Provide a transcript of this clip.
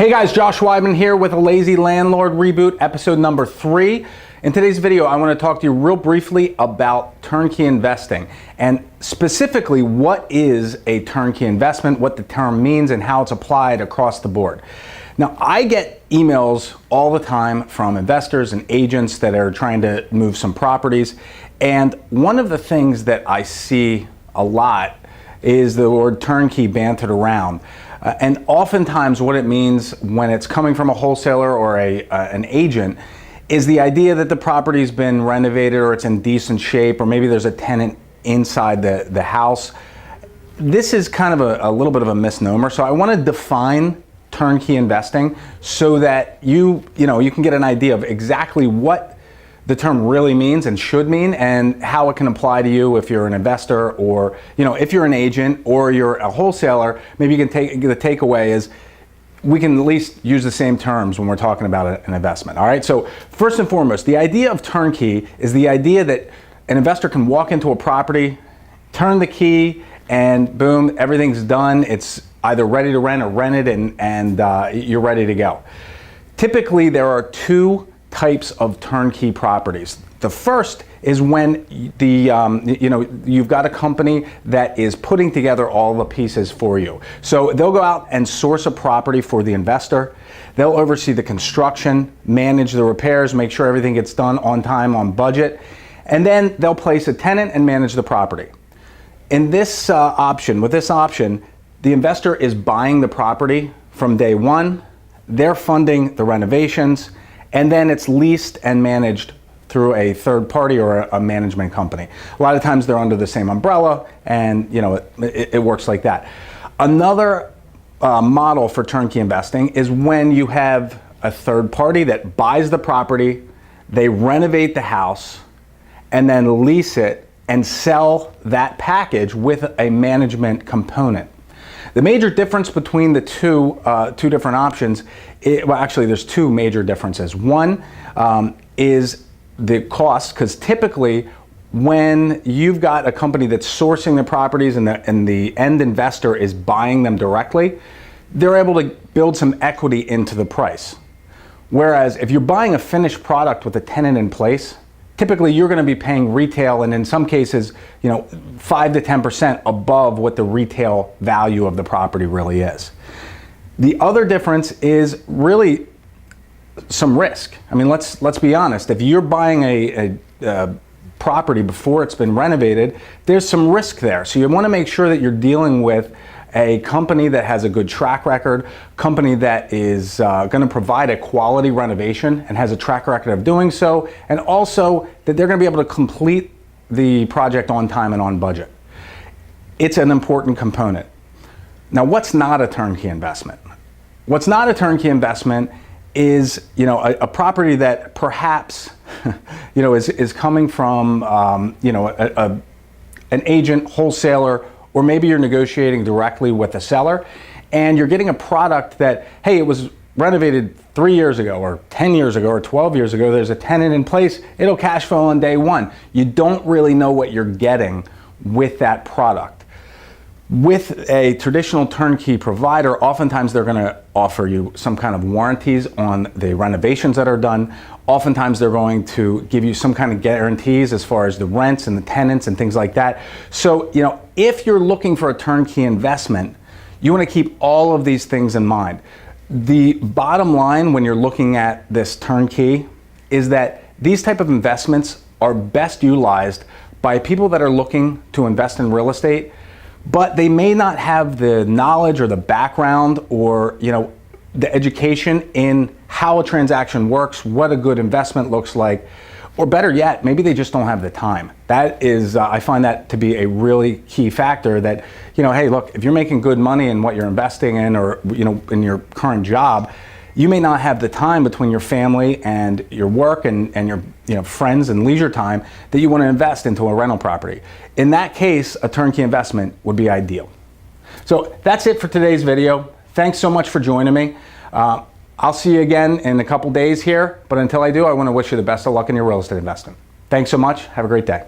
Hey guys, Josh Weidman here with A Lazy Landlord Reboot, episode number 3. In today's video, I want to talk to you real briefly about turnkey investing, and specifically what is a turnkey investment, what the term means, and how it's applied across the board. Now, I get emails all the time from investors and agents that are trying to move some properties, and one of the things that I see a lot is the word turnkey bantered around. And oftentimes what it means when it's coming from a wholesaler or an agent is the idea that the property's been renovated or it's in decent shape, or maybe there's a tenant inside the house. This is kind of a little bit of a misnomer. So I want to define turnkey investing so that you can get an idea of exactly what the term really means and should mean, and how it can apply to you if you're an investor, or if you're an agent or you're a wholesaler. Maybe you can the takeaway is we can at least use the same terms when we're talking about an investment. All right, so first and foremost, the idea of turnkey is the idea that an investor can walk into a property, turn the key, and boom, everything's done. It's either ready to rent or rented, and you're ready to go. Typically, there are two types of turnkey properties. The first is when you've got a company that is putting together all the pieces for you. So they'll go out and source a property for the investor. They'll oversee the construction, manage the repairs, make sure everything gets done on time, on budget, and then they'll place a tenant and manage the property. In this option, the investor is buying the property from day one. They're funding the renovations, and then it's leased and managed through a third party or a management company. A lot of times they're under the same umbrella, and it works like that. Another model for turnkey investing is when you have a third party that buys the property, they renovate the house, and then lease it and sell that package with a management component. The major difference between the two different options, actually there's two major differences. One is the cost, because typically when you've got a company that's sourcing the properties and the end investor is buying them directly, they're able to build some equity into the price. Whereas if you're buying a finished product with a tenant in place, typically you're going to be paying retail, and in some cases 5 to 10% above what the retail value of the property really is. The other difference is really some risk. I mean, let's be honest. If you're buying a property before it's been renovated, there's some risk there. So you want to make sure that you're dealing with a company that has a good track record, company that is going to provide a quality renovation and has a track record of doing so, and also that they're going to be able to complete the project on time and on budget. It's an important component. Now, what's not a turnkey investment? What's not a turnkey investment is a property that perhaps is coming from an agent, wholesaler, or maybe you're negotiating directly with a seller, and you're getting a product that, hey, it was renovated 3 years ago or 10 years ago or 12 years ago. There's a tenant in place. It'll cash flow on day one. You don't really know what you're getting with that product. With a traditional turnkey provider, oftentimes they're going to offer you some kind of warranties on the renovations that are done. Oftentimes they're going to give you some kind of guarantees as far as the rents and the tenants and things like that. So, if you're looking for a turnkey investment, you want to keep all of these things in mind. The bottom line when you're looking at this turnkey is that these type of investments are best utilized by people that are looking to invest in real estate, but they may not have the knowledge or the background or the education in how a transaction works, what a good investment looks like, or better yet, maybe they just don't have the time. That is, I find that to be a really key factor that, hey, look, if you're making good money in what you're investing in, or in your current job, you may not have the time between your family and your work and your friends and leisure time that you want to invest into a rental property. In that case, a turnkey investment would be ideal. So that's it for today's video. Thanks so much for joining me. I'll see you again in a couple days here, but until I do, I want to wish you the best of luck in your real estate investing. Thanks so much. Have a great day.